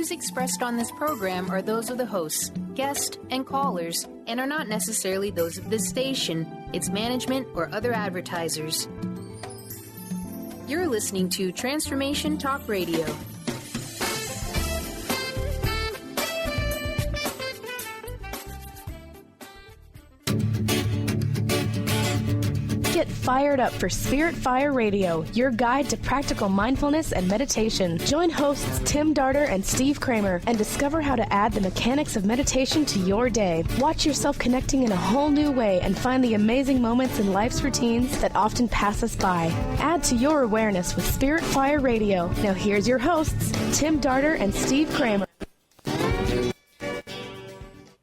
views expressed on this program are those of the hosts, guests, and callers, and are not necessarily those of this station, its management, or other advertisers. You're listening to Transformation Talk Radio. Get fired up for Spirit Fire Radio, your guide to practical mindfulness and meditation. Join hosts Tim Darter and Steve Kramer and discover how to add the mechanics of meditation to your day. Watch yourself connecting in a whole new way and find the amazing moments in life's routines that often pass us by. Add to your awareness with Spirit Fire Radio. Now here's your hosts, Tim Darter and Steve Kramer.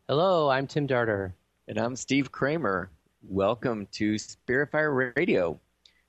Hello, I'm Tim Darter. And I'm Steve Kramer. Welcome to Spirit Fire Radio.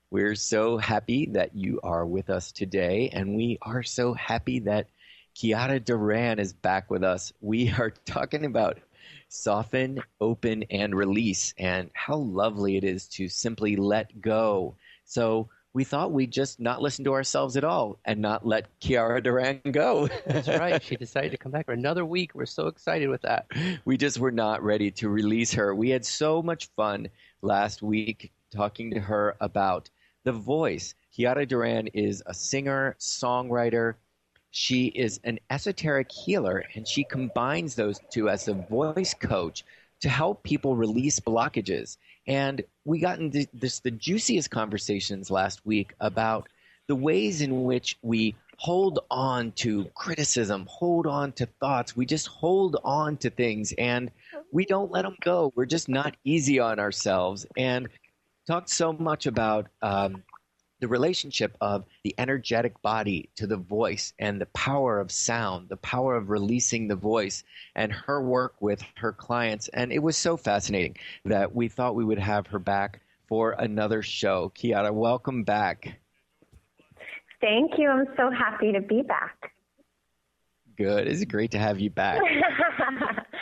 We're so happy that you are with us today, and we are so happy that Kiara Duran is back with us. We are talking about soften, open, and release, and how lovely it is to simply let go. So we thought we'd just not listen to ourselves at all and not let Kiara Duran go. That's right. She decided to come back for another week. We're so excited with that. We just were not ready to release her. We had so much fun last week talking to her about the voice. Kiara Duran is a singer, songwriter. She is an esoteric healer, and she combines those two as a voice coach to help people release blockages. And we got into the juiciest conversations last week about the ways in which we hold on to criticism, hold on to thoughts. We just hold on to things, and we don't let them go. We're just not easy on ourselves. And talked so much about the relationship of the energetic body to the voice and the power of sound, the power of releasing the voice, and her work with her clients. And it was so fascinating that we thought we would have her back for another show. Kiara, welcome back. Thank you. I'm so happy to be back. Good. It's great to have you back.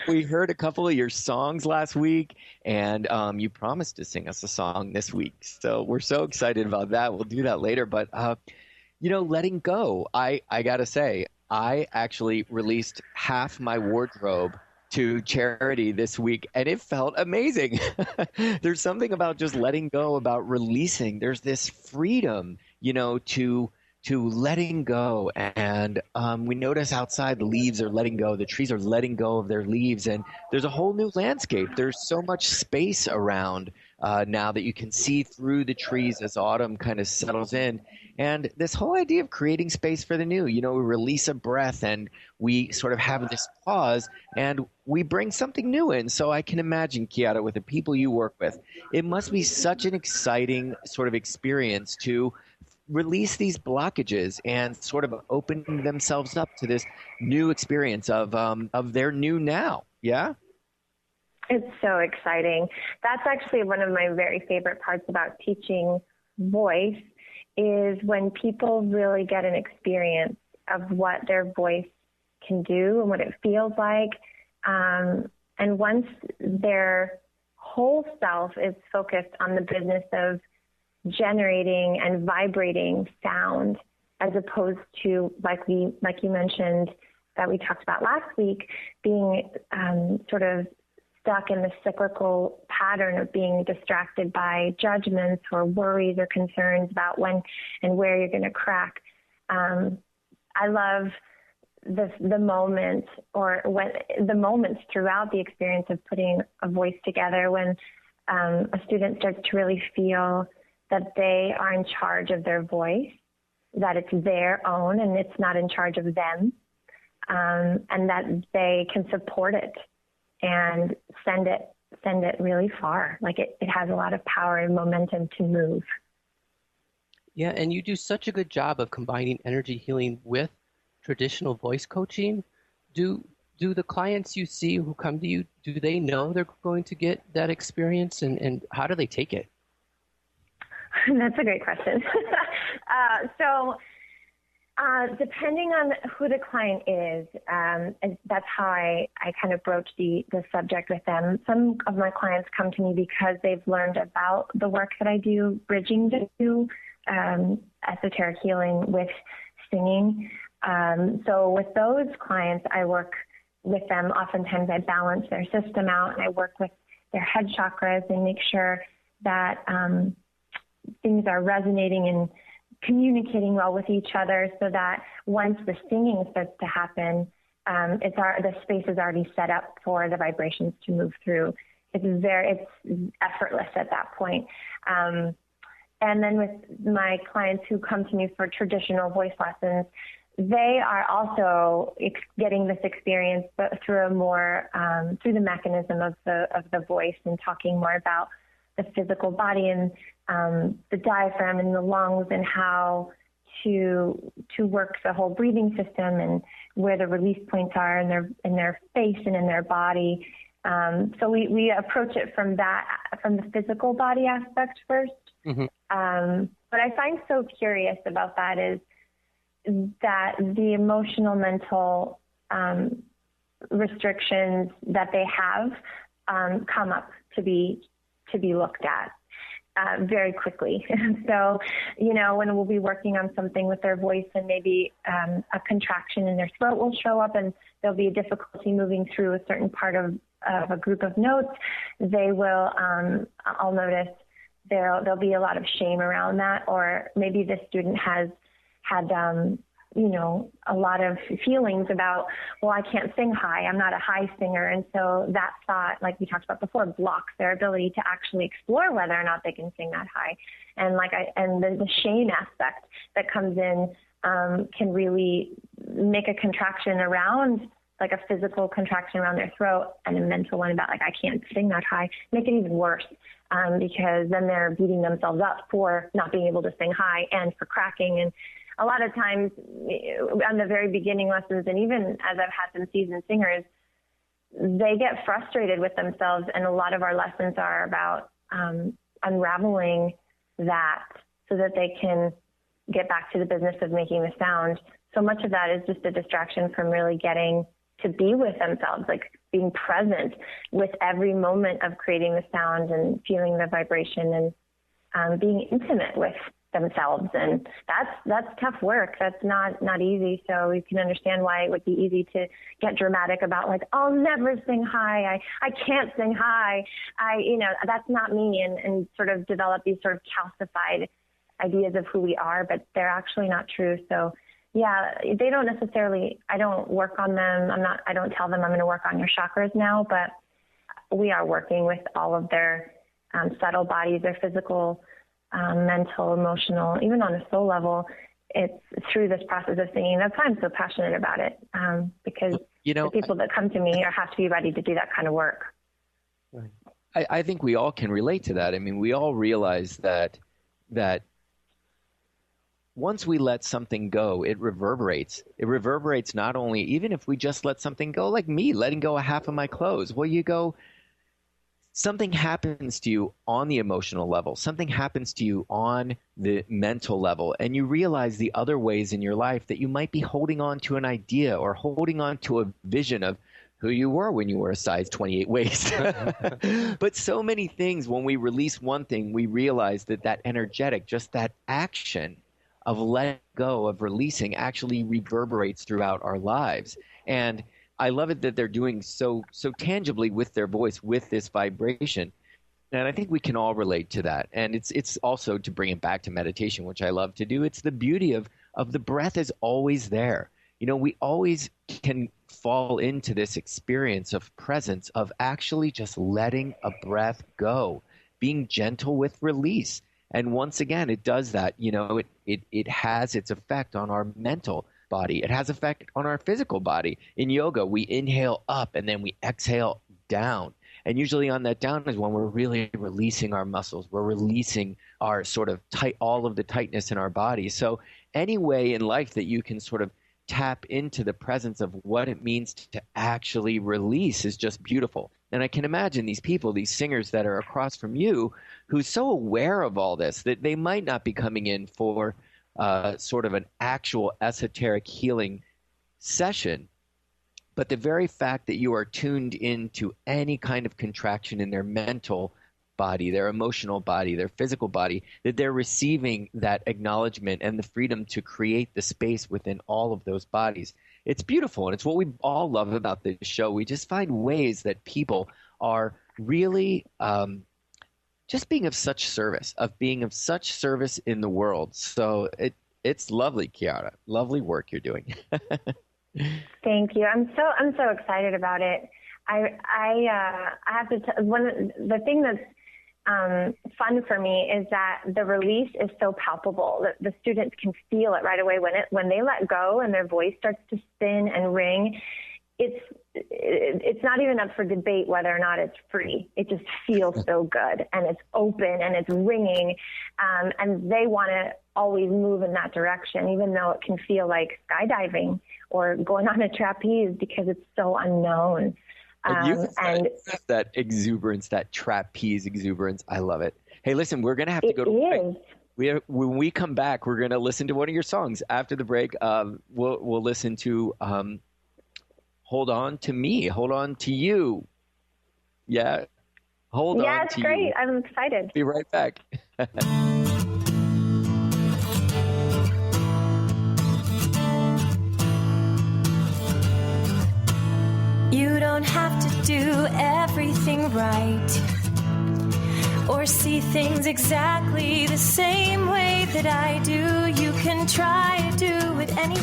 We heard a couple of your songs last week, and you promised to sing us a song this week. So we're so excited about that. We'll do that later. But, letting go, I got to say, I actually released half my wardrobe to charity this week, and it felt amazing. There's something about just letting go, about releasing. There's this freedom, to letting go. And we notice outside the leaves are letting go. The trees are letting go of their leaves. And there's a whole new landscape. There's so much space around now that you can see through the trees as autumn kind of settles in. And this whole idea of creating space for the new, we release a breath and we sort of have this pause and we bring something new in. So I can imagine, Kiara, with the people you work with, it must be such an exciting sort of experience to release these blockages and sort of open themselves up to this new experience of their new now. Yeah? It's so exciting. That's actually one of my very favorite parts about teaching voice is when people really get an experience of what their voice can do and what it feels like. And once their whole self is focused on the business of generating and vibrating sound, as opposed to, like you mentioned, that we talked about last week, being sort of stuck in the cyclical pattern of being distracted by judgments or worries or concerns about when and where you're going to crack. I love the moment or when the moments throughout the experience of putting a voice together when a student starts to really feel that they are in charge of their voice, that it's their own and it's not in charge of them, and that they can support it and send it really far. Like it has a lot of power and momentum to move. Yeah, and you do such a good job of combining energy healing with traditional voice coaching. Do the clients you see who come to you, do they know they're going to get that experience, and how do they take it? That's a great question. So depending on who the client is, that's how I kind of broach the subject with them. Some of my clients come to me because they've learned about the work that I do, bridging the two, esoteric healing with singing. So with those clients, I work with them. Oftentimes I balance their system out, and I work with their head chakras and make sure that things are resonating and communicating well with each other, so that once the singing starts to happen, the space is already set up for the vibrations to move through. It's effortless at that point. And then with my clients who come to me for traditional voice lessons, they are also getting this experience, but through through the mechanism of the voice, and talking more about the physical body and the diaphragm and the lungs, and how to work the whole breathing system, and where the release points are in their face and in their body. So we approach it from the physical body aspect first. Mm-hmm. But I find so curious about that is that the emotional, mental restrictions that they have come up to be looked at very quickly. So, when we'll be working on something with their voice, and maybe a contraction in their throat will show up, and there'll be a difficulty moving through a certain part of a group of notes, they will, I'll notice there'll be a lot of shame around that, or maybe the student has had, a lot of feelings about, well, I can't sing high. I'm not a high singer. And so that thought, like we talked about before, blocks their ability to actually explore whether or not they can sing that high. And the shame aspect that comes in can really make a contraction around, like a physical contraction around their throat, and a mental one about, like, I can't sing that high, make it even worse. Because then they're beating themselves up for not being able to sing high and for cracking. And a lot of times on the very beginning lessons, and even as I've had some seasoned singers, they get frustrated with themselves. And a lot of our lessons are about unraveling that so that they can get back to the business of making the sound. So much of that is just a distraction from really getting to be with themselves, like being present with every moment of creating the sound and feeling the vibration, and being intimate with themselves. And that's tough work. That's not easy. So we can understand why it would be easy to get dramatic about, like, I'll never sing high. I can't sing high. That's not me. And sort of develop these sort of calcified ideas of who we are, but they're actually not true. So yeah, they don't necessarily, I don't work on them. I don't tell them I'm going to work on your chakras now, but we are working with all of their subtle bodies, their physical, mental, emotional, even on a soul level. It's through this process of singing. That's why I'm so passionate about it, because the people that come to me have to be ready to do that kind of work. I think we all can relate to that. I mean, we all realize that once we let something go, it reverberates. It reverberates not only, even if we just let something go, like me letting go of half of my clothes. Well, something happens to you on the emotional level. Something happens to you on the mental level. And you realize the other ways in your life that you might be holding on to an idea or holding on to a vision of who you were when you were a size 28 waist. But so many things, when we release one thing, we realize that energetic, just that action of letting go, of releasing, actually reverberates throughout our lives. And I love it that they're doing so tangibly with their voice, with this vibration. And I think we can all relate to that. And it's also, to bring it back to meditation, which I love to do, it's the beauty of the breath is always there. We always can fall into this experience of presence, of actually just letting a breath go, being gentle with release. And once again, it does that. It has its effect on our mental body. It has effect on our physical body. In yoga, we inhale up and then we exhale down. And usually on that down is when we're really releasing our muscles. We're releasing our sort of all of the tightness in our body. So any way in life that you can sort of tap into the presence of what it means to actually release is just beautiful. And I can imagine these people, these singers that are across from you, who's so aware of all this that they might not be coming in for sort of an actual esoteric healing session. But the very fact that you are tuned into any kind of contraction in their mental body, their emotional body, their physical body, that they're receiving that acknowledgement and the freedom to create the space within all of those bodies. It's beautiful, and it's what we all love about this show. We just find ways that people are really just being of such service in the world. So it's lovely, Kiara. Lovely work you're doing. Thank you. I'm so excited about it. I have to the thing that's fun for me is that the release is so palpable. The students can feel it right away when they let go and their voice starts to spin and ring. It's not even up for debate whether or not it's free. It just feels so good, and it's open and it's ringing, and they want to always move in that direction, even though it can feel like skydiving or going on a trapeze because it's so unknown. And that exuberance, that trapeze exuberance, I love it. Hey, listen, we're going to have to go to break. When we come back, we're going to listen to one of your songs. After the break, we'll listen to Hold On to Me, Hold On to You. Yeah, Hold On to You. Yeah, it's great. I'm excited. Be right back. You don't have to do everything right or see things exactly the same way that I do. You can try to do it anyway.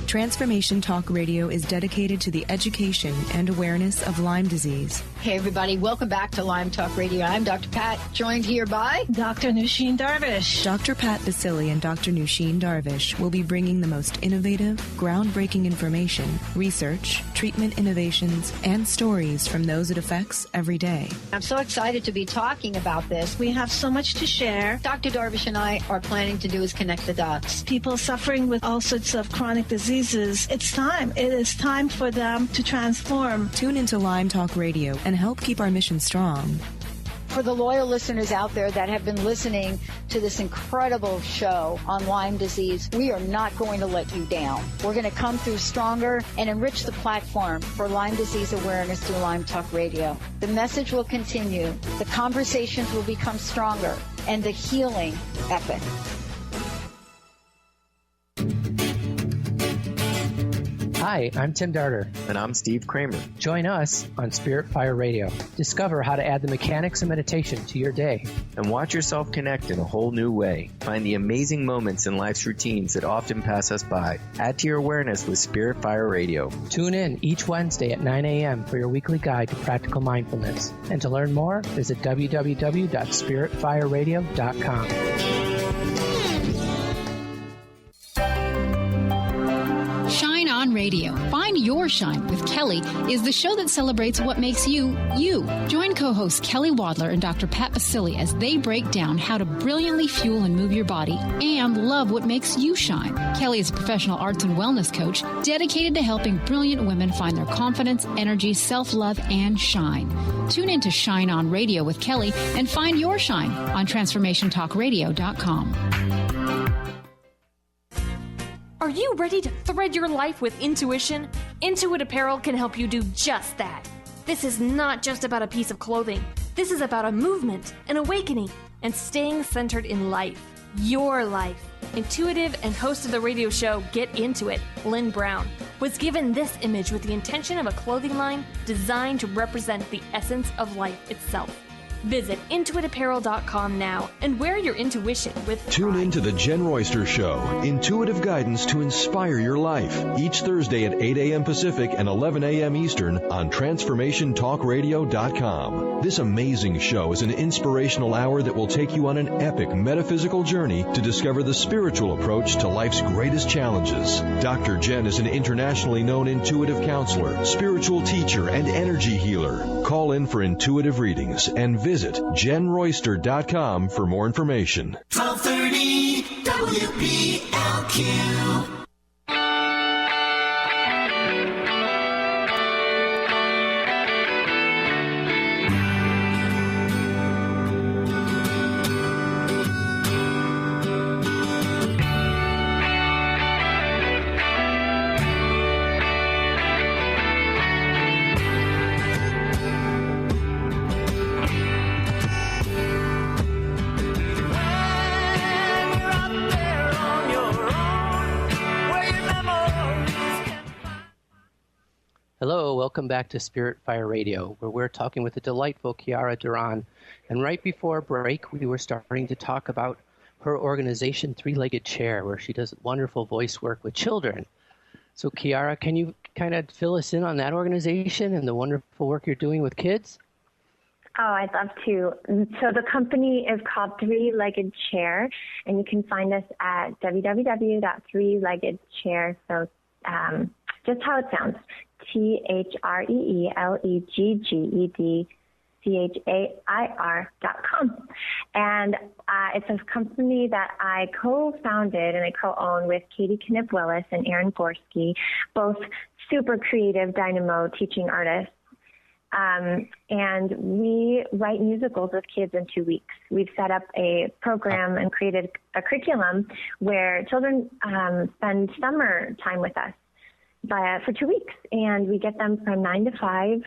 Transformation Talk Radio is dedicated to the education and awareness of Lyme disease. Hey, everybody. Welcome back to Lyme Talk Radio. I'm Dr. Pat, joined here by Dr. Nusheen Darvish. Dr. Pat Basili and Dr. Nusheen Darvish will be bringing the most innovative, groundbreaking information, research, treatment innovations, and stories from those it affects every day. I'm so excited to be talking about this. We have so much to share. Dr. Darvish and I are planning to do is connect the dots. People suffering with all sorts of chronic diseases. It's time. It is time for them to transform. Tune into Lyme Talk Radio and help keep our mission strong. For the loyal listeners out there that have been listening to this incredible show on Lyme disease, we are not going to let you down. We're going to come through stronger and enrich the platform for Lyme disease awareness through Lyme Talk Radio. The message will continue, the conversations will become stronger, and the healing epic. Hi, I'm Tim Darter. And I'm Steve Kramer. Join us on Spirit Fire Radio. Discover how to add the mechanics of meditation to your day. And watch yourself connect in a whole new way. Find the amazing moments in life's routines that often pass us by. Add to your awareness with Spirit Fire Radio. Tune in each Wednesday at 9 a.m. for your weekly guide to practical mindfulness. And to learn more, visit www.spiritfireradio.com. On Radio. Find Your Shine with Kelly is the show that celebrates what makes you, you. Join co-hosts Kelly Wadler and Dr. Pat Basili as they break down how to brilliantly fuel and move your body and love what makes you shine. Kelly is a professional arts and wellness coach dedicated to helping brilliant women find their confidence, energy, self-love, and shine. Tune in to Shine On Radio with Kelly and find your shine on TransformationTalkRadio.com. Are you ready to thread your life with intuition? Intuit Apparel can help you do just that. This is not just about a piece of clothing. This is about a movement, an awakening, and staying centered in life. Your life. Intuitive and host of the radio show Get Into It, Lynn Brown, was given this image with the intention of a clothing line designed to represent the essence of life itself. Visit intuitapparel.com now and wear your intuition with pride. Tune in to the Jen Royster Show, intuitive guidance to inspire your life, each Thursday at 8 a.m. Pacific and 11 a.m. Eastern on TransformationTalkRadio.com. This amazing show is an inspirational hour that will take you on an epic metaphysical journey to discover the spiritual approach to life's greatest challenges. Dr. Jen is an internationally known intuitive counselor, spiritual teacher, and energy healer. Call in for intuitive readings and visit JenRoyster.com for more information. 1230 WPLQ. Hello, welcome back to Spirit Fire Radio, where we're talking with the delightful Kiara Duran. And right before break, we were starting to talk about her organization, Three-Legged Chair, where she does wonderful voice work with children. So Kiara, can you kind of fill us in on that organization and the wonderful work you're doing with kids? Oh, I'd love to. So the company is called Three-Legged Chair, and you can find us at www.threeleggedchair. So just how it sounds, THREELEGGEDCHAIR.com. And it's a company that I co-founded and I co-own with Katie Knipp-Willis and Aaron Gorski, both super creative dynamo teaching artists. And we write musicals with kids in 2 weeks. We've set up a program and created a curriculum where children spend summer time with us for 2 weeks, and we get them from 9 to 5.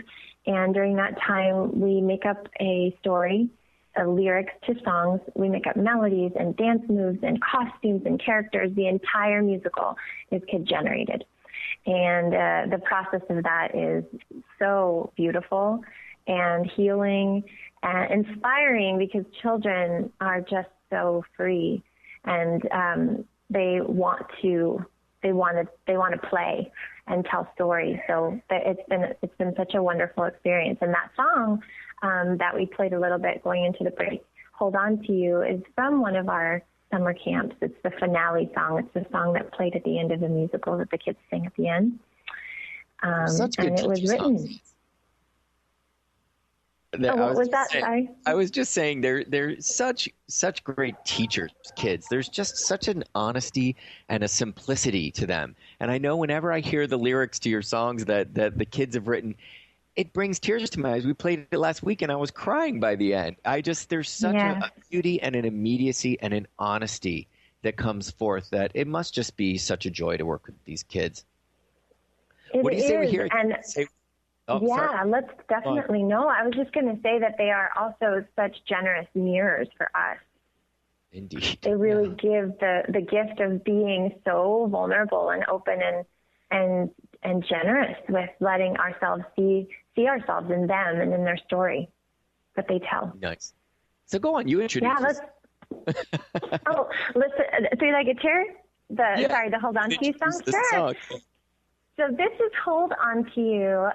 And during that time, we make up a story, lyrics to songs. We make up melodies and dance moves and costumes and characters. The entire musical is kid-generated. And the process of that is so beautiful and healing and inspiring, because children are just so free, and they want to play and tell stories. So it's been such a wonderful experience. And that song that we played a little bit going into the break, "Hold On to You," is from one of our summer camps. It's the finale song. It's the song that played at the end of the musical that the kids sing at the end. Such good, and it was written. What was that? Sorry. I was just saying they're such great teachers, kids. There's just such an honesty and a simplicity to them. And I know whenever I hear the lyrics to your songs that the kids have written, it brings tears to my eyes. We played it last week, and I was crying by the end. There's such a beauty and an immediacy and an honesty that comes forth that it must just be such a joy to work with these kids. What do you say we hear? Let's definitely know. I was just going to say that they are also such generous mirrors for us. Indeed. They really give the gift of being so vulnerable and open and generous with letting ourselves see ourselves in them and in their story that they tell. Nice. So go on, you introduce us. Listen, Three-Legged Chair? The Hold On to You song? Sure. So this is Hold On to You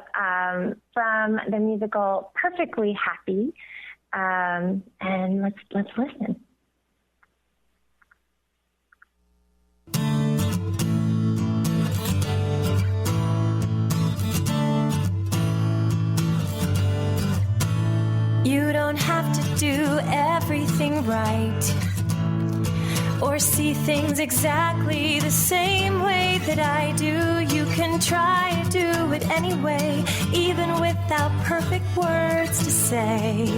from the musical Perfectly Happy. And let's listen. You don't have to do everything right, or see things exactly the same way that I do. You can try to do it anyway, even without perfect words to say.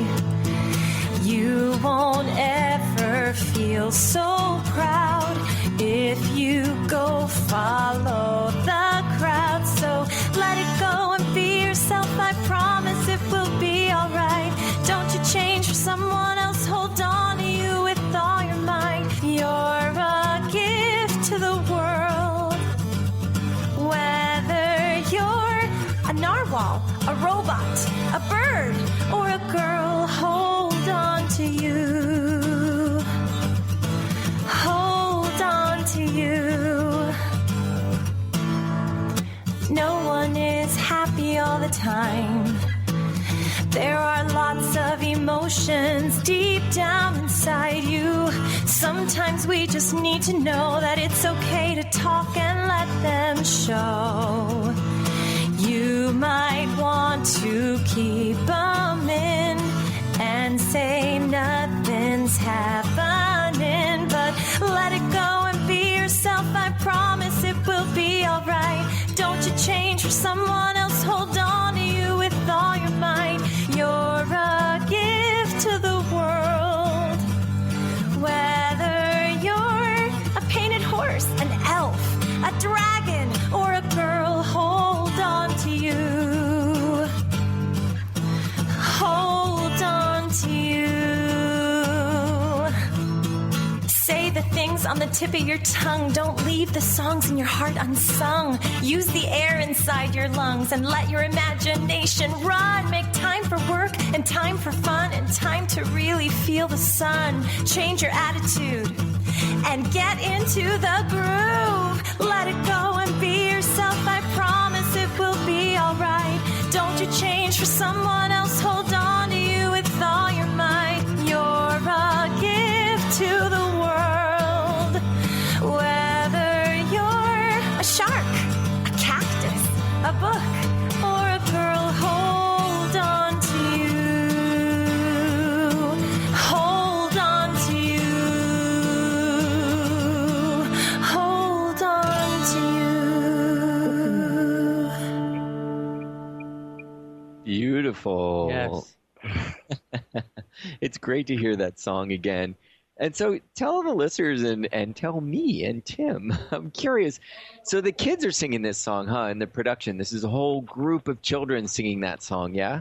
You won't ever feel so proud if you go follow the crowd. So let it go and be yourself. I promise it will be alright. Don't you change for someone else. Hold on to you with all your might. You're a gift to the world. Whether you're a narwhal, a robot, a bird, or a girl, hold on to you. Hold on to you. No one is happy all the time. There are lots of emotions deep down inside you. Sometimes we just need to know that it's okay to talk and let them show. You might want to keep them in and say nothing's happening, but let it go and be yourself. I promise it will be alright. Don't you change for someone else. Hold on to you with all your might. You're a gift to the world. Whether you're a painted horse, an elf, a dragon, or a girl, on the tip of your tongue. Don't leave the songs in your heart unsung. Use the air inside your lungs and let your imagination run. Make time for work and time for fun and time to really feel the sun. Change your attitude and get into the groove. Let it go and be yourself. I promise it will be alright. Don't you change for someone else. Hold on to you with all your might. You're a gift to the world. Whether you're a shark, a cactus, a book, or a pearl, hold on to you. Hold on to you. Hold on to you. Beautiful. Yes. It's great to hear that song again. And so tell the listeners and tell me and Tim, I'm curious. So the kids are singing this song, huh, in the production. This is a whole group of children singing that song, yeah?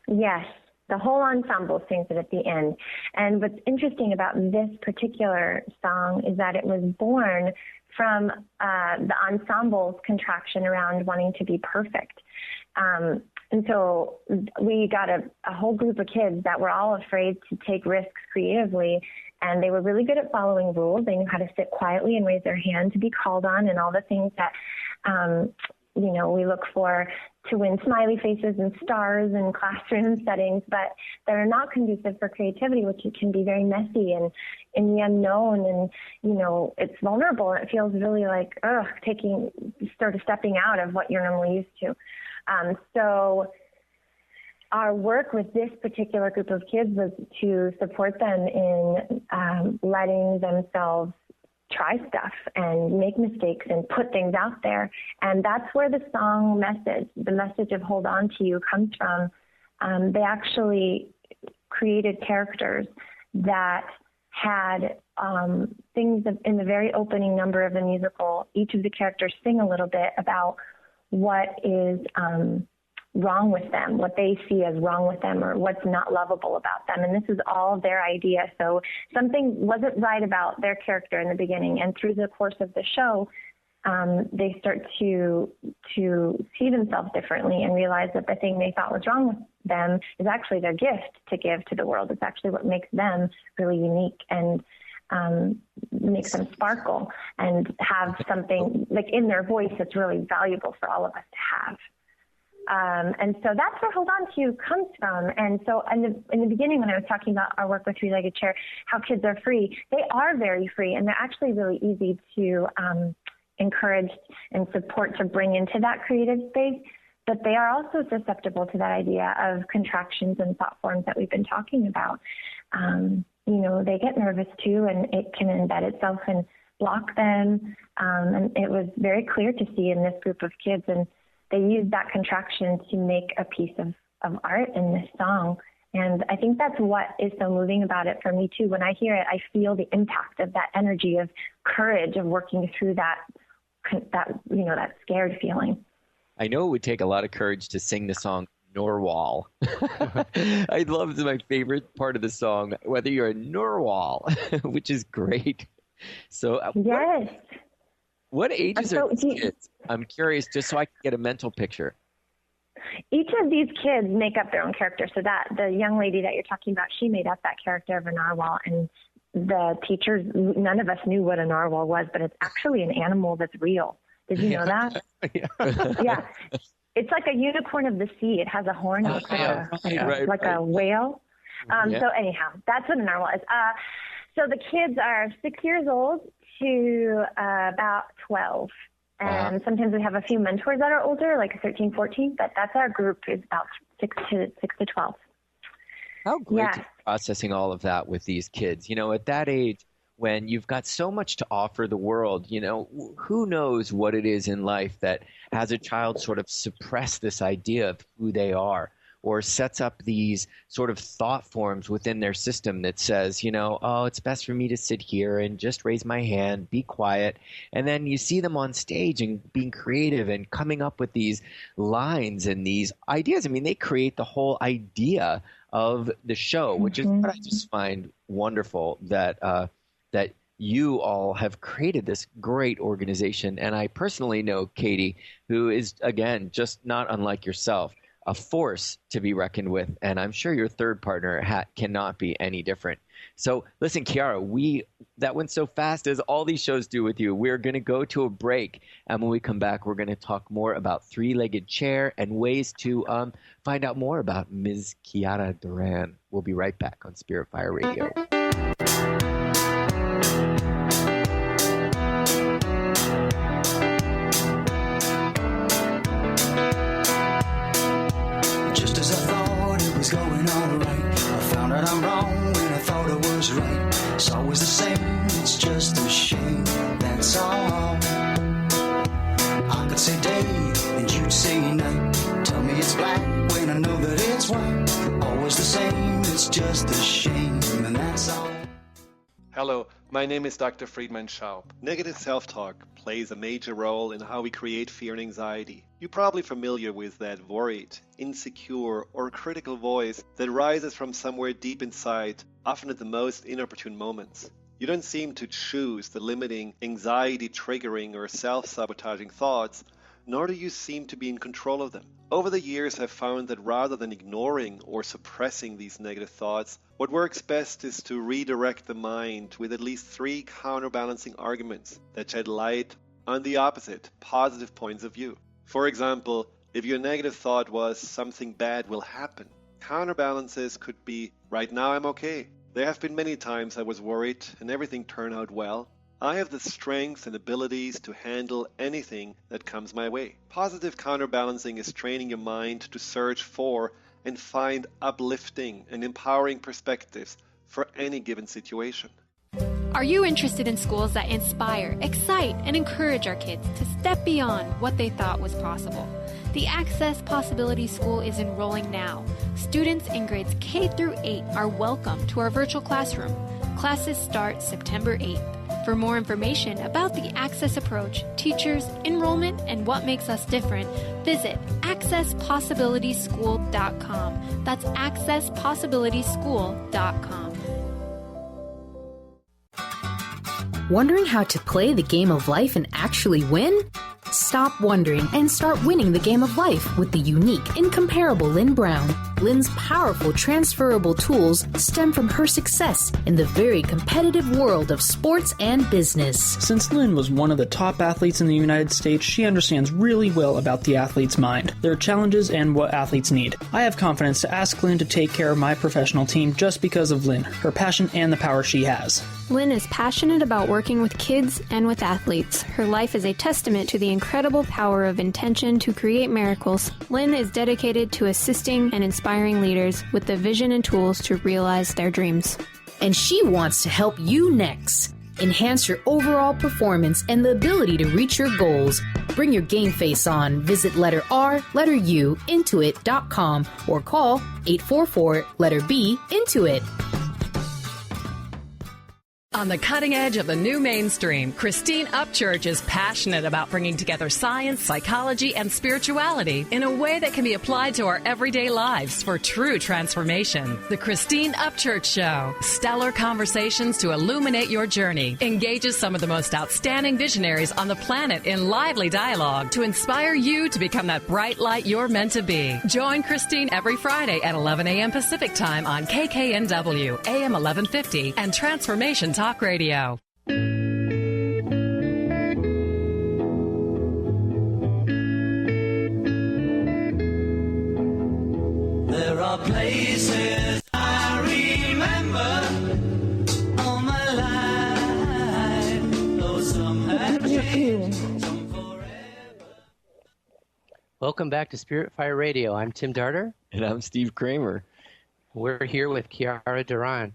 Yes, the whole ensemble sings it at the end. And what's interesting about this particular song is that it was born from the ensemble's contraction around wanting to be perfect. And so we got a whole group of kids that were all afraid to take risks creatively, and they were really good at following rules. They knew how to sit quietly and raise their hand to be called on, and all the things that, we look for to win smiley faces and stars in classroom settings, but that are not conducive for creativity, which can be very messy and in the unknown, and, it's vulnerable, and it feels really like, stepping out of what you're normally used to. So our work with this particular group of kids was to support them in letting themselves try stuff and make mistakes and put things out there. And that's where the song message, the message of Hold On To You, comes from. They actually created characters that had things in the very opening number of the musical. Each of the characters sing a little bit about what is wrong with them, what they see as wrong with them, or what's not lovable about them. And this is all their idea. So something wasn't right about their character in the beginning. And through the course of the show, they start to see themselves differently and realize that the thing they thought was wrong with them is actually their gift to give to the world. It's actually what makes them really unique and makes them sparkle and have something like in their voice that's really valuable for all of us to have. And so that's where Hold On To You comes from. And so in the beginning, when I was talking about our work with Three-Legged Chair, how kids are free, they are very free, and they're actually really easy to encourage and support to bring into that creative space. But they are also susceptible to that idea of contractions and thought forms that we've been talking about. They get nervous too, and it can embed itself and block them. And it was very clear to see in this group of kids, and they used that contraction to make a piece of art in this song. And I think that's what is so moving about it for me too. When I hear it, I feel the impact of that energy of courage of working through that scared feeling. I know it would take a lot of courage to sing the song Norwal. I love my favorite part of the song, whether you're a Norwal, which is great. So yes. What ages are these kids? I'm curious, just so I can get a mental picture. Each of these kids make up their own character. So that the young lady that you're talking about, she made up that character of a narwhal, and the teachers, none of us knew what a narwhal was, but it's actually an animal that's real. Did you know that? Yeah. It's like a unicorn of the sea. It has a horn. It looks like a whale. So anyhow, that's what a narwhal is. So the kids are 6 years old to about 12. And sometimes we have a few mentors that are older, like 13, 14, but that's our group is about 6 to 12. How great to be processing all of that with these kids. At that age, when you've got so much to offer the world, who knows what it is in life that has a child sort of suppress this idea of who they are, or sets up these sort of thought forms within their system that says, it's best for me to sit here and just raise my hand, be quiet. And then you see them on stage and being creative and coming up with these lines and these ideas. I mean, they create the whole idea of the show, which is what I just find wonderful, that you all have created this great organization. And I personally know Katie, who is, again, just not unlike yourself, a force to be reckoned with. And I'm sure your third partner cannot be any different. So listen, Kiara, that went so fast, as all these shows do with you. We're going to go to a break. And when we come back, we're going to talk more about three-legged chair and ways to find out more about Ms. Kiara Duran. We'll be right back on Spirit Fire Radio. Just as I thought it was going all right, I found out I'm wrong when I thought I was right. It's always the same, it's just a shame, that's all. I could say day and you'd say night. Tell me it's black when I know that it's white. Always the same, it's just a shame, and that's all. Hello, my name is Dr. Friedman Schaub. Negative self-talk plays a major role in how we create fear and anxiety. You're probably familiar with that worried, insecure, or critical voice that rises from somewhere deep inside, often at the most inopportune moments. You don't seem to choose the limiting, anxiety-triggering, or self-sabotaging thoughts, nor do you seem to be in control of them. Over the years, I've found that rather than ignoring or suppressing these negative thoughts, what works best is to redirect the mind with at least 3 counterbalancing arguments that shed light on the opposite, positive points of view. For example, if your negative thought was something bad will happen, counterbalances could be, right now I'm okay. There have been many times I was worried and everything turned out well. I have the strength and abilities to handle anything that comes my way. Positive counterbalancing is training your mind to search for and find uplifting and empowering perspectives for any given situation. Are you interested in schools that inspire, excite, and encourage our kids to step beyond what they thought was possible? The Access Possibility School is enrolling now. Students in grades K through 8 are welcome to our virtual classroom. Classes start September 8th. For more information about the Access approach, teachers, enrollment, and what makes us different, visit accesspossibilityschool.com. That's accesspossibilityschool.com. Wondering how to play the game of life and actually win? Stop wondering and start winning the game of life with the unique, incomparable Lynn Brown. Lynn's powerful transferable tools stem from her success in the very competitive world of sports and business. Since Lynn was one of the top athletes in the United States, she understands really well about the athlete's mind, their challenges, and what athletes need. I have confidence to ask Lynn to take care of my professional team just because of Lynn, her passion, and the power she has. Lynn is passionate about working with kids and with athletes. Her life is a testament to the incredible power of intention to create miracles. Lynn is dedicated to assisting and inspiring leaders with the vision and tools to realize their dreams. And she wants to help you next. Enhance your overall performance and the ability to reach your goals. Bring your game face on. Visit letter R, letter U, intuit.com or call 844 letter B, Intuit. On the cutting edge of the new mainstream, Christine Upchurch is passionate about bringing together science, psychology, and spirituality in a way that can be applied to our everyday lives for true transformation. The Christine Upchurch Show, stellar conversations to illuminate your journey, engages some of the most outstanding visionaries on the planet in lively dialogue to inspire you to become that bright light you're meant to be. Join Christine every Friday at 11 a.m. Pacific Time on KKNW, AM 1150, and Transformation Talk Radio. There are places I remember all my life, though some have changed, some forever. Welcome back to Spirit Fire Radio. I'm Tim Darter. And I'm Steve Kramer. We're here with Kiara Duran.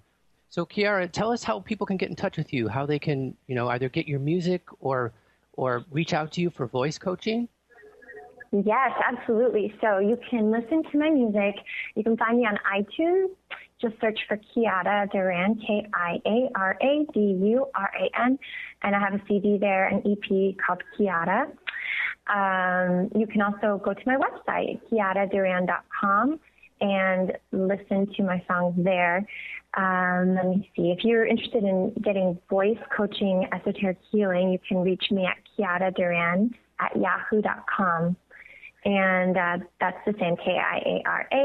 So, Kiara, tell us how people can get in touch with you, how they can, either get your music or reach out to you for voice coaching. Yes, absolutely. So you can listen to my music. You can find me on iTunes. Just search for Kiara Duran, Kiaraduran, and I have a CD there, an EP called Kiara. You can also go to my website, kiaraduran.com, and listen to my songs there. Let me see. If you're interested in getting voice coaching, esoteric healing, you can reach me at Kiara Duran at yahoo.com. And that's the same, KIARADURAN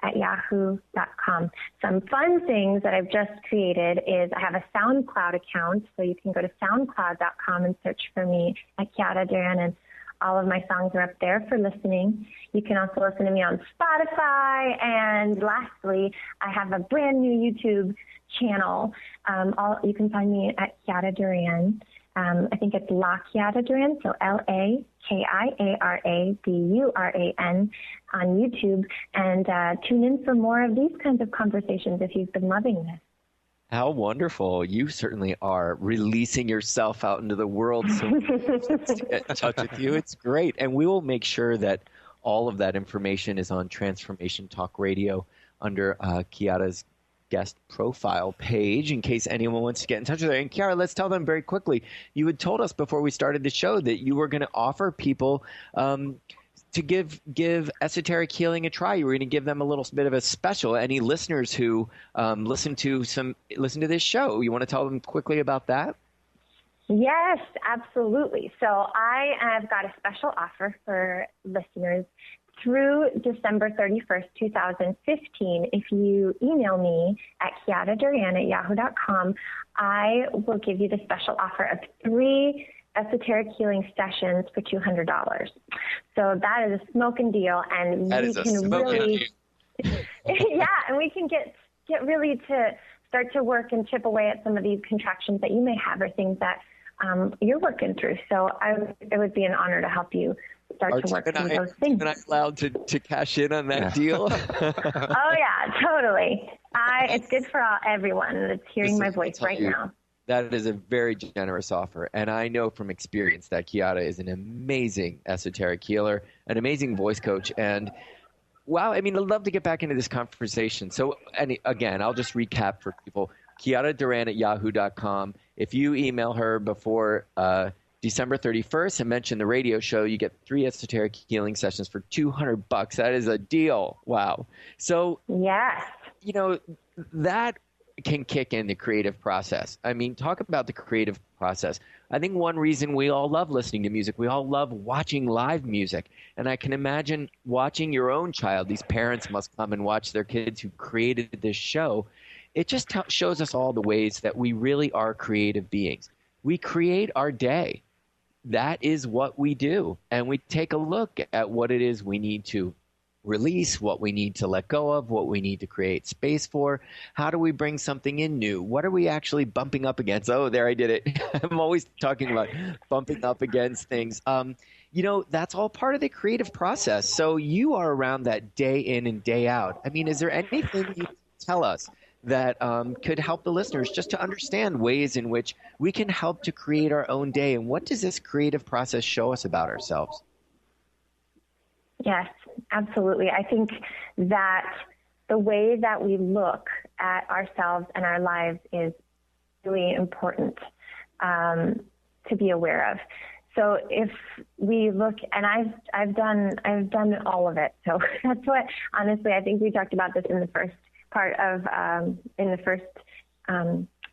at yahoo.com. Some fun things that I've just created is I have a SoundCloud account, so you can go to soundcloud.com and search for me at Kiara Duran, and all of my songs are up there for listening. You can also listen to me on Spotify. And lastly, I have a brand new YouTube channel. You can find me at Kiara Duran. I think it's La Kiara Duran, so LAKIARADURAN on YouTube. And tune in for more of these kinds of conversations if you've been loving this. How wonderful. You certainly are releasing yourself out into the world so to get in touch with you. It's great. And we will make sure that all of that information is on Transformation Talk Radio under Kiara's guest profile page in case anyone wants to get in touch with her. And Kiara, let's tell them very quickly. You had told us before we started the show that you were going to offer people to give esoteric healing a try. You were going to give them a little bit of a special. Any listeners who listen to this show, you want to tell them quickly about that? Yes, absolutely. So I have got a special offer for listeners through December 31st, 2015. If you email me at kiaraduran@yahoo.com, I will give you the special offer of 3 esoteric healing sessions for $200. So that is a smoking deal, and we can really, and we can get really to start to work and chip away at some of these contractions that you may have or things that you're working through. So it would be an honor to help you start to work through those things. Am I allowed to cash in on that deal? Oh yeah, totally. It's good for everyone that's hearing my voice right now. That is a very generous offer, and I know from experience that Kiara is an amazing esoteric healer, an amazing voice coach, and wow, I mean, I'd love to get back into this conversation. So, again, I'll just recap for people. Kiara Duran at yahoo.com. If you email her before December 31st and mention the radio show, you get 3 esoteric healing sessions for $200. That is a deal. Wow. So, yes, that can kick in the creative process. I mean, talk about the creative process. I think one reason we all love listening to music, we all love watching live music. And I can imagine watching your own child. These parents must come and watch their kids who created this show. It just shows us all the ways that we really are creative beings. We create our day. That is what we do. And we take a look at what it is we need to release, what we need to let go of, what we need to create space for. How do we bring something in new? What are we actually bumping up against? Oh, there, I did it. I'm always talking about bumping up against things. That's all part of the creative process. So you are around that day in and day out. I mean, is there anything you can tell us that could help the listeners just to understand ways in which we can help to create our own day? And what does this creative process show us about ourselves? Yes, absolutely. I think that the way that we look at ourselves and our lives is really important to be aware of. So if we look, and I've done all of it. So that's what, honestly, I think we talked about this in the first part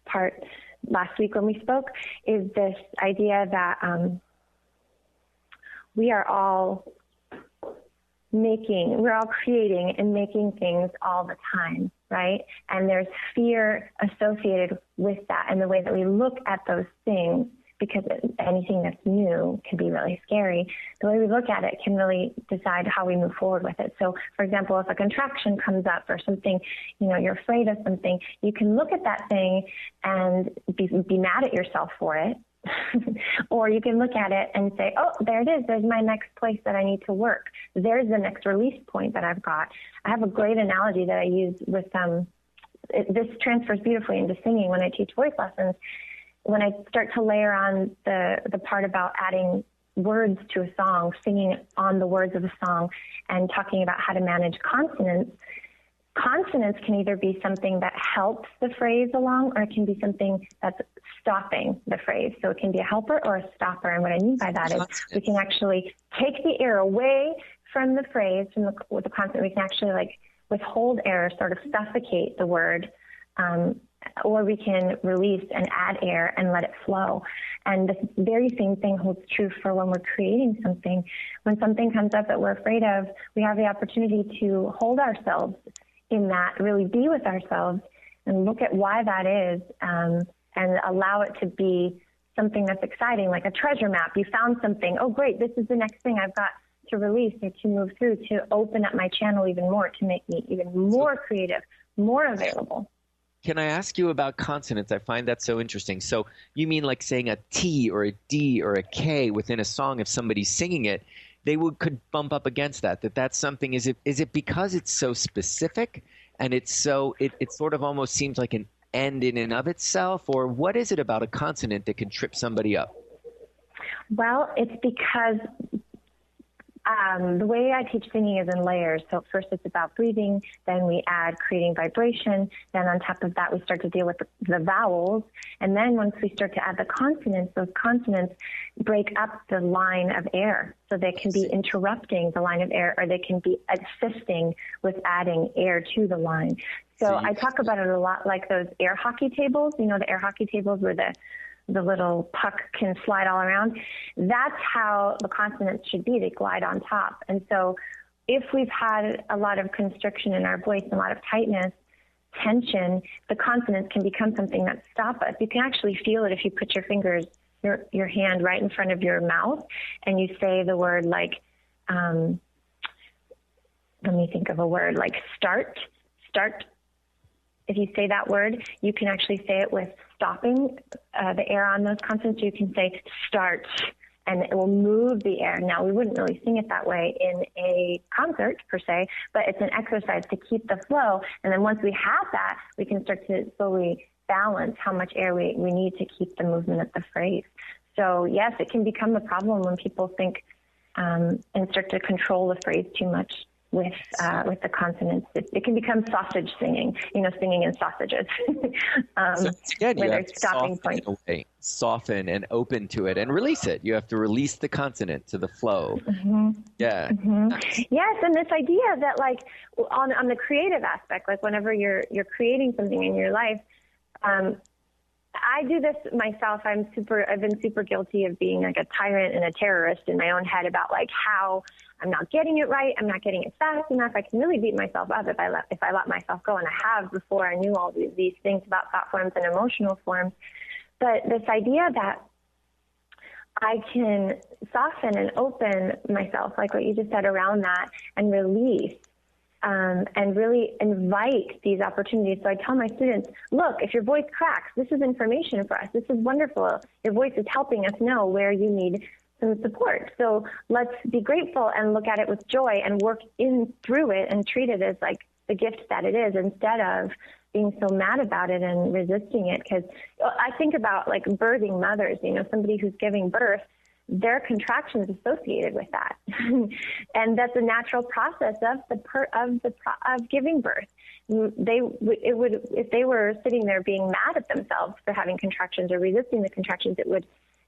part last week when we spoke, is this idea that we're all creating and making things all the time, right? And there's fear associated with that, and the way that we look at those things, because anything that's new can be really scary. The way we look at it can really decide how we move forward with it. So, for example, if a contraction comes up or something, you're afraid of something, you can look at that thing and be mad at yourself for it. Or you can look at it and say, oh, there it is. There's my next place that I need to work. There's the next release point that I've got. I have a great analogy that I use with this transfers beautifully into singing when I teach voice lessons. When I start to layer on the part about adding words to a song, singing on the words of a song, and talking about how to manage consonants, Consonants can either be something that helps the phrase along, or it can be something that's stopping the phrase. So it can be a helper or a stopper. And what I mean by that is we can actually take the air away from the phrase, with the consonant. We can actually like withhold air, sort of suffocate the word, or we can release and add air and let it flow. And the very same thing holds true for when we're creating something. When something comes up that we're afraid of, we have the opportunity to hold ourselves in that, really be with ourselves and look at why that is, and allow it to be something that's exciting, like a treasure map. You found something. Oh, great. This is the next thing I've got to release or to move through, to open up my channel even more, to make me even more creative, more available. Can I ask you about consonants? I find that so interesting. So you mean like saying a T or a D or a K within a song, if somebody's singing it, they could bump up against that that's something. Is it because it's so specific and it's so it sort of almost seems like an end in and of itself, or what is it about a consonant that can trip somebody up? Well, it's because the way I teach singing is in layers. So first it's about breathing, then we add creating vibration, then on top of that we start to deal with the vowels, and then once we start to add the consonants, those consonants break up the line of air. So they can be interrupting the line of air, or they can be assisting with adding air to the line. So I talk about it a lot like those air hockey tables, the air hockey tables where the little puck can slide all around. That's how the consonants should be. They glide on top. And so if we've had a lot of constriction in our voice, a lot of tightness, tension, the consonants can become something that stop us. You can actually feel it if you put your fingers, your hand right in front of your mouth, and you say the word like, let me think of a word, like start. If you say that word, you can actually say it with stopping the air on those consonants. You can say start, and it will move the air. Now, we wouldn't really sing it that way in a concert per se, but it's an exercise to keep the flow. And then once we have that, we can start to slowly balance how much air we need to keep the movement of the phrase. So yes, it can become a problem when people think and start to control the phrase too much with the consonants. It can become sausage singing, singing in sausages. So again, you where have there's stopping points. Soften and open to it and release it. You have to release the consonant to the flow. Mm-hmm. Yeah. Mm-hmm. Yes, and this idea that like on the creative aspect, like whenever you're creating something in your life, I do this myself. I've been super guilty of being like a tyrant and a terrorist in my own head about like how I'm not getting it right. I'm not getting it fast enough. I can really beat myself up if I let myself go. And I have before I knew all these things about thought forms and emotional forms. But this idea that I can soften and open myself, like what you just said, around that, and release, and really invite these opportunities. So I tell my students, look, if your voice cracks, this is information for us. This is wonderful. Your voice is helping us know where you need some support. So let's be grateful and look at it with joy and work through it and treat it as like the gift that it is, instead of being so mad about it and resisting it. Because I think about like birthing mothers, somebody who's giving birth, there are contractions associated with that. And that's a natural process of giving birth. If they were sitting there being mad at themselves for having contractions or resisting the contractions, it would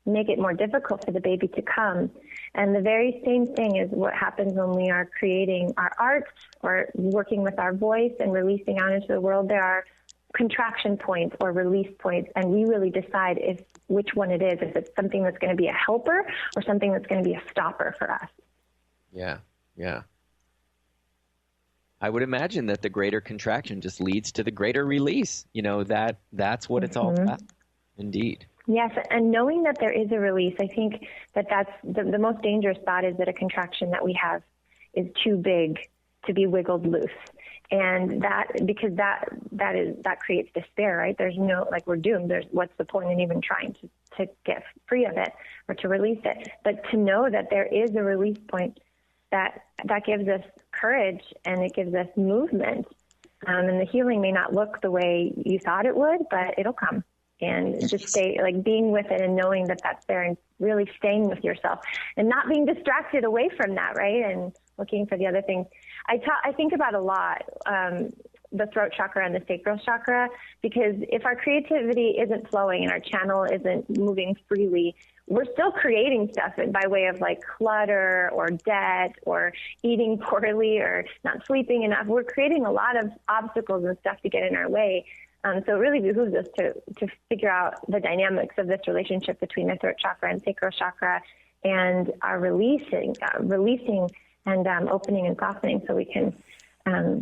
make it more difficult for the baby to come. And the very same thing is what happens when we are creating our art or working with our voice and releasing out into the world. There are contraction points or release points, and we really decide which one it is, if it's something that's going to be a helper or something that's going to be a stopper for us. Yeah. I would imagine that the greater contraction just leads to the greater release. That's what it's all about. Indeed. Yes, and knowing that there is a release, I think that's the most dangerous thought, is that a contraction that we have is too big to be wiggled loose. And because that creates despair, right? There's no, like, we're doomed. What's the point in even trying to get free of it or to release it? But to know that there is a release point, that gives us courage and it gives us movement. And the healing may not look the way you thought it would, but it'll come. And just stay, like, being with it and knowing that that's there and really staying with yourself and not being distracted away from that, right? And looking for the other things. I think about a lot the throat chakra and the sacral chakra, because if our creativity isn't flowing and our channel isn't moving freely, we're still creating stuff by way of like clutter or debt or eating poorly or not sleeping enough. We're creating a lot of obstacles and stuff to get in our way. So it really behooves us to figure out the dynamics of this relationship between the throat chakra and sacral chakra and our releasing and opening and softening so we can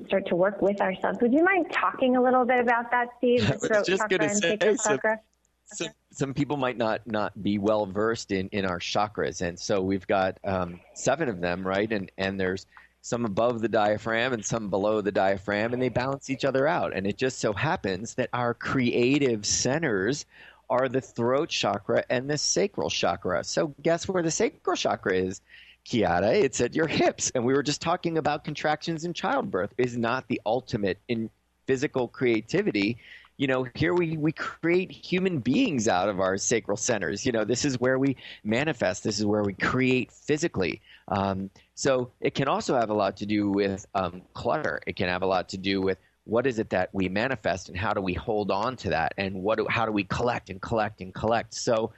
start to work with ourselves. Would you mind talking a little bit about that, Steve? The throat chakra and sacral chakra? Some people might not be well versed in our chakras, and so we've got 7 of them, right? And there's some above the diaphragm and some below the diaphragm, and they balance each other out. And it just so happens that our creative centers are the throat chakra and the sacral chakra. So guess where the sacral chakra is, Kiara? It's at your hips. And we were just talking about contractions in childbirth is not the ultimate in physical creativity. You know, here we create human beings out of our sacral centers. You know, this is where we manifest. This is where we create physically. So it can also have a lot to do with clutter. It can have a lot to do with what is it that we manifest and how do we hold on to that, and how do we collect and collect and collect. So,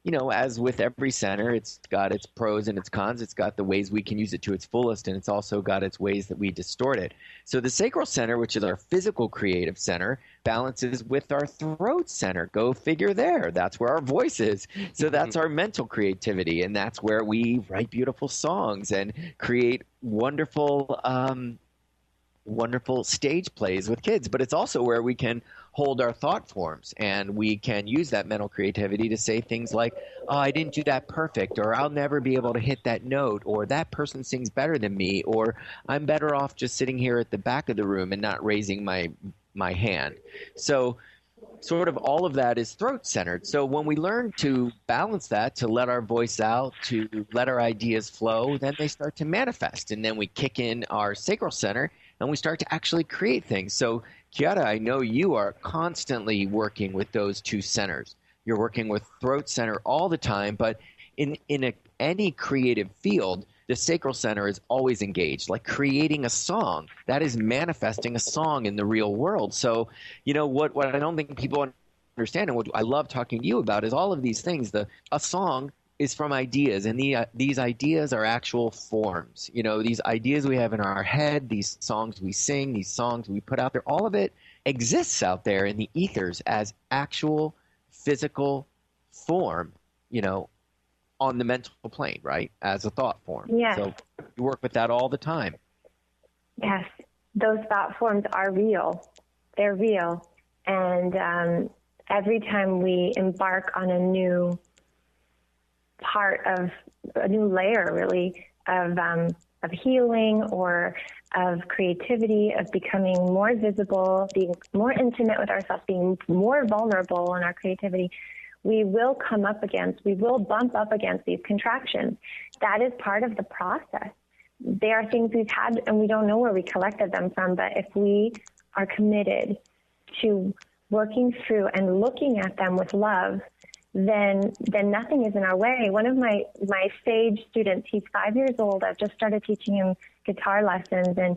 you know, as with every center, it's got its pros and its cons. It's got the ways we can use it to its fullest, and it's also got its ways that we distort it. So the sacral center, which is our physical creative center, balances with our throat center. Go figure there. That's where our voice is. So that's our mental creativity, and that's where we write beautiful songs and create wonderful stage plays with kids. But it's also where we can hold our thought forms, and we can use that mental creativity to say things like, oh, I didn't do that perfect, or I'll never be able to hit that note, or that person sings better than me, or I'm better off just sitting here at the back of the room and not raising my hand. So sort of all of that is throat centered. So when we learn to balance that, to let our voice out, to let our ideas flow, then they start to manifest. And then we kick in our sacral center and we start to actually create things. So Kiara, I know you are constantly working with those 2 centers. You're working with throat center all the time, but in any creative field, the sacral center is always engaged, like creating a song. That is manifesting a song in the real world. So, you know, what I don't think people understand, and what I love talking to you about, is all of these things. A song is from ideas, and these ideas are actual forms. You know, these ideas we have in our head, these songs we sing, these songs we put out there, all of it exists out there in the ethers as actual physical form, you know, on the mental plane, right, as a thought form. Yes. So you work with that all the time. Yes, those thought forms are real. They're real. And every time we embark on a new part of a new layer, really, of healing or of creativity, of becoming more visible, being more intimate with ourselves, being more vulnerable in our creativity, we will bump up against these contractions. That is part of the process. They are things we've had and we don't know where we collected them from, but if we are committed to working through and looking at them with love, then nothing is in our way. One of my stage students, he's 5 years old. I've just started teaching him guitar lessons, and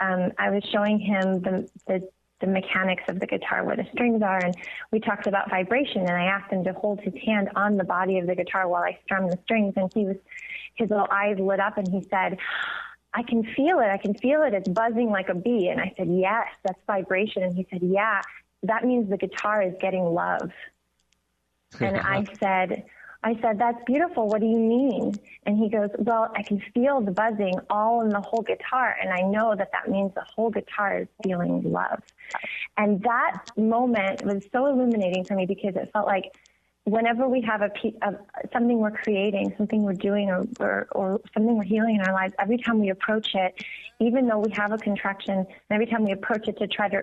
I was showing him the mechanics of the guitar, where the strings are, and we talked about vibration, and I asked him to hold his hand on the body of the guitar while I strummed the strings, and his little eyes lit up, and he said, I can feel it, it's buzzing like a bee. And I said, yes, that's vibration. And he said, yeah, that means the guitar is getting love. And I said, that's beautiful. What do you mean? And he goes, well, I can feel the buzzing all in the whole guitar. And I know that means the whole guitar is feeling love. And that moment was so illuminating for me, because it felt like whenever we have a piece of something we're creating, something we're doing, or something we're healing in our lives, every time we approach it, even though we have a contraction, and every time we approach it to try to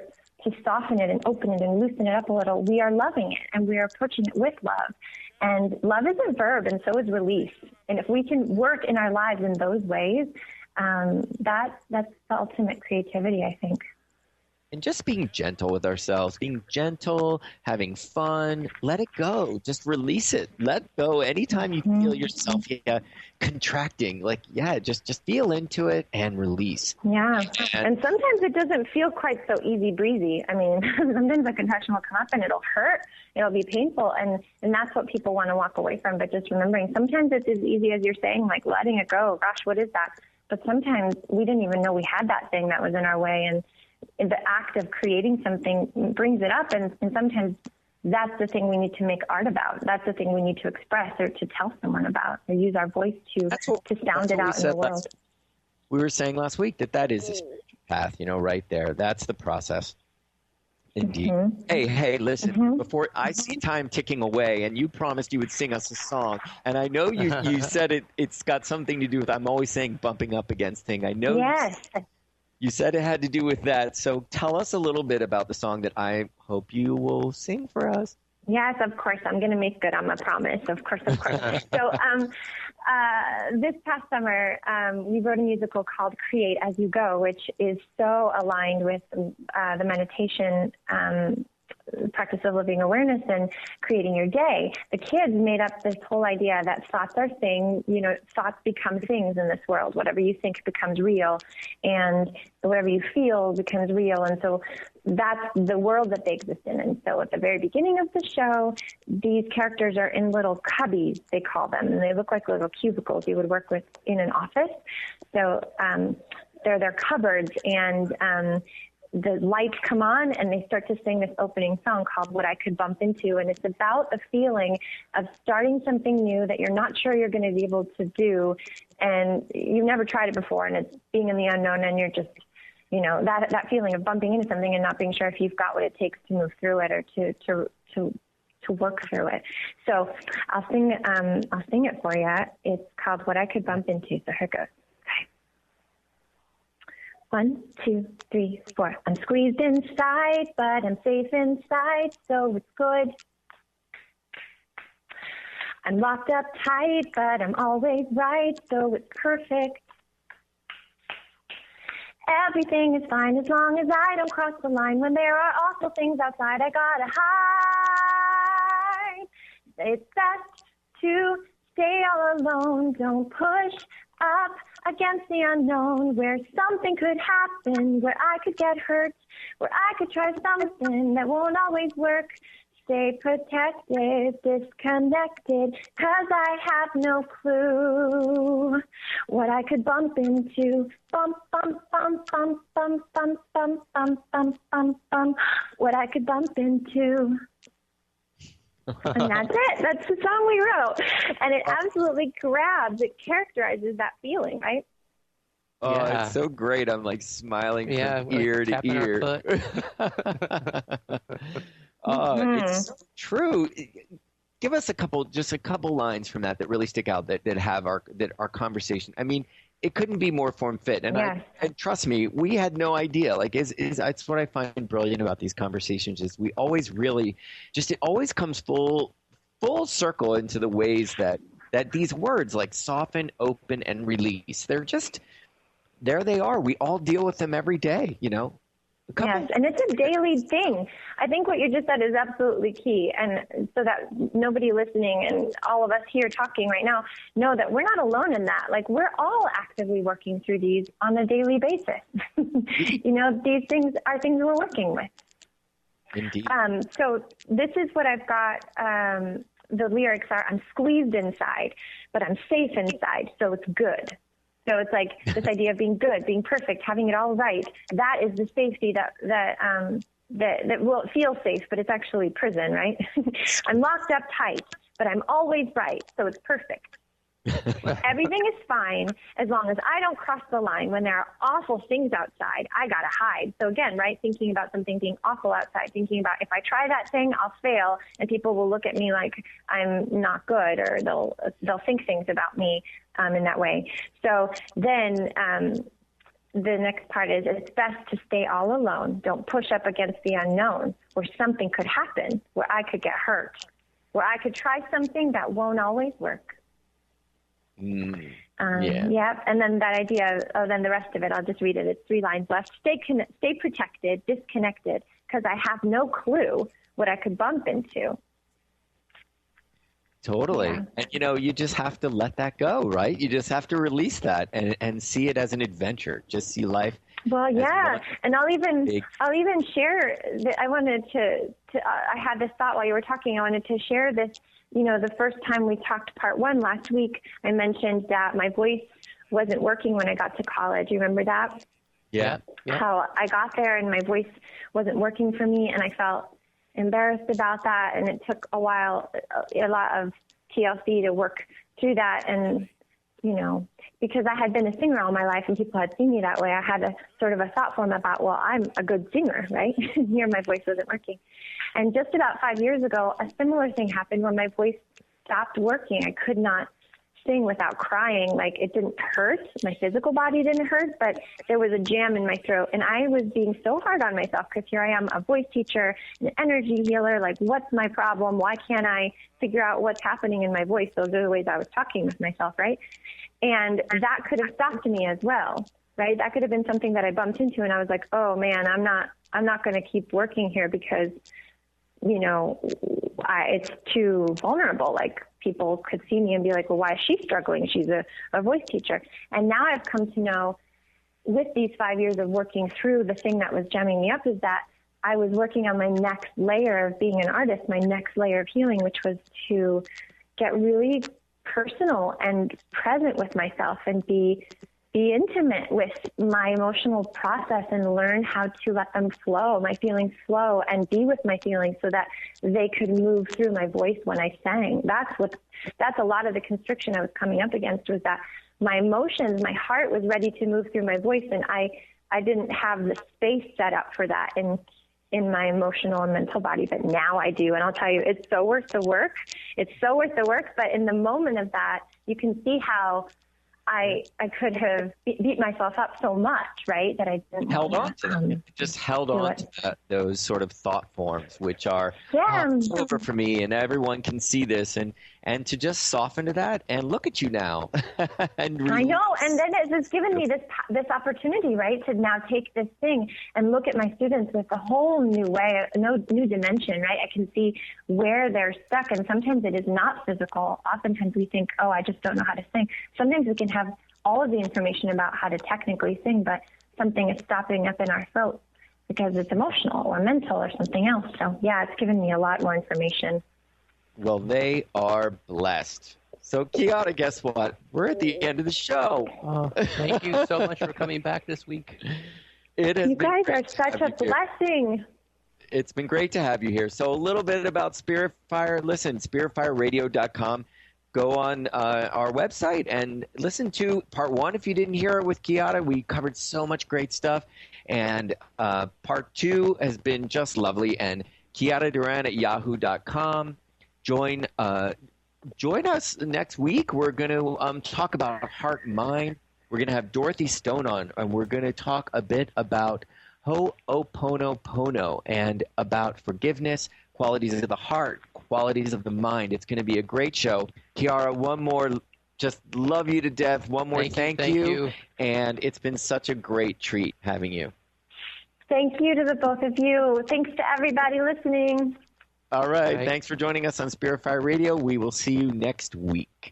soften it and open it and loosen it up a little, we are loving it and we are approaching it with love. And love is a verb, and so is release. And if we can work in our lives in those ways, that's the ultimate creativity, I think. And just being gentle with ourselves, being gentle, having fun, let it go. Just release it. Let go. Anytime you feel yourself contracting, just feel into it and release. Yeah. And sometimes it doesn't feel quite so easy breezy. I mean, sometimes a contraction will come up and it'll hurt. It'll be painful. And that's what people want to walk away from. But just remembering, sometimes it's as easy as you're saying, like letting it go. Gosh, what is that? But sometimes we didn't even know we had that thing that was in our way. And the act of creating something brings it up, and sometimes that's the thing we need to make art about. That's the thing we need to express or to tell someone about, or use our voice to sound it out in the world. We were saying last week that is the spiritual path, right there. That's the process. Indeed. Hey, listen, before I see time ticking away, and you promised you would sing us a song, and I know you said it's got something to do with, I'm always saying bumping up against thing. I know. Yes. You said it had to do with that. So tell us a little bit about the song that I hope you will sing for us. Yes, of course. I'm going to make good on my promise. Of course. So this past summer, we wrote a musical called Create As You Go, which is so aligned with the meditation practice of living awareness and creating your day. The kids made up this whole idea that thoughts are things, thoughts become things in this world. Whatever you think becomes real, and whatever you feel becomes real. And so that's the world that they exist in. And so at the very beginning of the show, these characters are in little cubbies, they call them, and they look like little cubicles you would work with in an office. So they're their cupboards, and the lights come on and they start to sing this opening song called What I Could Bump Into. And it's about the feeling of starting something new that you're not sure you're going to be able to do. And you've never tried it before, and it's being in the unknown, and you're just, that feeling of bumping into something and not being sure if you've got what it takes to move through it or to work through it. So I'll sing it for you. It's called What I Could Bump Into. So here it goes. 1, 2, 3, 4. I'm squeezed inside, but I'm safe inside, so it's good. I'm locked up tight, but I'm always right, so it's perfect. Everything is fine as long as I don't cross the line. When there are awful things outside, I gotta hide. It's best to stay all alone. Don't push up against the unknown, where something could happen, where I could get hurt, where I could try something that won't always work. Stay protected, disconnected, 'cause I have no clue what I could bump into. Bump, bump, bump, bump, bump, bump, bump, bump, bump, bump, bump, what I could bump into. And that's it. That's the song we wrote. And it absolutely grabs, it characterizes that feeling, right? Oh, yeah. It's so great. I'm like smiling from ear to ear. It's so true. Give us a couple lines from that really stick out that have our conversation. I mean, it couldn't be more form fit. And and trust me, we had no idea. Like, it's what I find brilliant about these conversations is we always really it always comes full circle into the ways that these words like soften, open, and release. They're just, there they are. We all deal with them every day, Yes, and it's a daily thing. I think what you just said is absolutely key. And so that nobody listening and all of us here talking right now know that we're not alone in that. Like, we're all actively working through these on a daily basis. These things are things we're working with. Indeed. So this is what I've got. The lyrics are, I'm squeezed inside, but I'm safe inside, so it's good. So it's like this idea of being good, being perfect, having it all right. That is the safety that will feel safe, but it's actually prison, right? I'm locked up tight, but I'm always right, so it's perfect. Everything is fine as long as I don't cross the line. When there are awful things outside, I gotta hide. So again, right, thinking about something being awful outside, thinking about if I try that thing, I'll fail, and people will look at me like I'm not good, or they'll think things about me in that way. So then the next part is, it's best to stay all alone. Don't push up against the unknown, where something could happen, where I could get hurt, where I could try something that won't always work. Yep. And then that idea, then the rest of it, I'll just read it. It's 3 lines left. Stay protected, disconnected, because I have no clue what I could bump into. Totally. Yeah. And, you just have to let that go, right? You just have to release that and see it as an adventure. Just see life. Well, yeah. And I'll even share that I wanted to I had this thought while you were talking. I wanted to share this. The first time we talked part 1 last week, I mentioned that my voice wasn't working when I got to college. You remember that? Yeah. How I got there and my voice wasn't working for me, and I felt embarrassed about that, and it took a while, a lot of TLC to work through that. And because I had been a singer all my life and people had seen me that way, I had a sort of a thought form about, well, I'm a good singer, right? Here my voice wasn't working. And just about 5 years ago, a similar thing happened where my voice stopped working. I could not sing without crying. Like, it didn't hurt. My physical body didn't hurt, but there was a jam in my throat. And I was being so hard on myself because here I am, a voice teacher, an energy healer. Like, what's my problem? Why can't I figure out what's happening in my voice? Those are the ways I was talking with myself, right? And that could have stopped me as well, right? That could have been something that I bumped into, and I was like, oh man, I'm not going to keep working here because, it's too vulnerable. Like, people could see me and be like, well, why is she struggling? She's a voice teacher. And now I've come to know, with these 5 years of working through, the thing that was jamming me up is that I was working on my next layer of being an artist, my next layer of healing, which was to get really personal and present with myself and be intimate with my emotional process and learn how to let them flow, my feelings flow, and be with my feelings so that they could move through my voice when I sang. That's a lot of the constriction I was coming up against, was that my emotions, my heart was ready to move through my voice, and I didn't have the space set up for that in my emotional and mental body, but now I do. And I'll tell you, it's so worth the work. It's so worth the work. But in the moment of that, you can see how I could have beat myself up so much, right? That I didn't held on to them. Just held on to those sort of thought forms, which are over for me, and everyone can see this, and to just soften to that and look at you now. And I know, and then it's given me this opportunity, right, to now take this thing and look at my students with a whole new way, new dimension, right? I can see where they're stuck, and sometimes it is not physical. Oftentimes we think, oh, I just don't know how to sing. Sometimes we can have all of the information about how to technically sing, but something is stopping up in our throat because it's emotional or mental or something else. So, yeah, it's given me a lot more information. Well, they are blessed. So, Kiara, guess what? We're at the end of the show. Oh, thank you so much for coming back this week. You guys are such a blessing. It's been great to have you here. So, a little bit about Spirit Fire. Listen, spiritfireradio.com. Go on our website and listen to part 1 if you didn't hear it with Kiara. We covered so much great stuff. And part 2 has been just lovely. And Kiara Duran at yahoo.com. Join us next week. We're going to talk about heart and mind. We're going to have Dorothy Stone on, and we're going to talk a bit about Ho'oponopono and about forgiveness, qualities of the heart, qualities of the mind. It's going to be a great show. Kiara, one more, just love you to death. One more thank you. And it's been such a great treat having you. Thank you to the both of you. Thanks to everybody listening. All right. Thanks for joining us on Spirit Fire Radio. We will see you next week.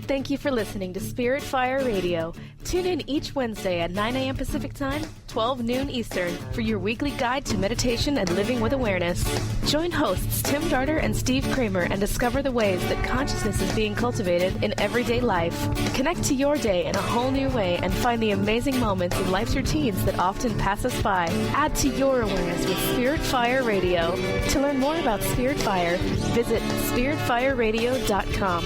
Thank you for listening to Spirit Fire Radio. Tune in each Wednesday at 9 a.m. Pacific Time, 12 noon Eastern, for your weekly guide to meditation and living with awareness. Join hosts Tim Darter and Steve Kramer and discover the ways that consciousness is being cultivated in everyday life. Connect to your day in a whole new way and find the amazing moments in life's routines that often pass us by. Add to your awareness with Spirit Fire Radio. To learn more about Spirit Fire, visit spiritfireradio.com.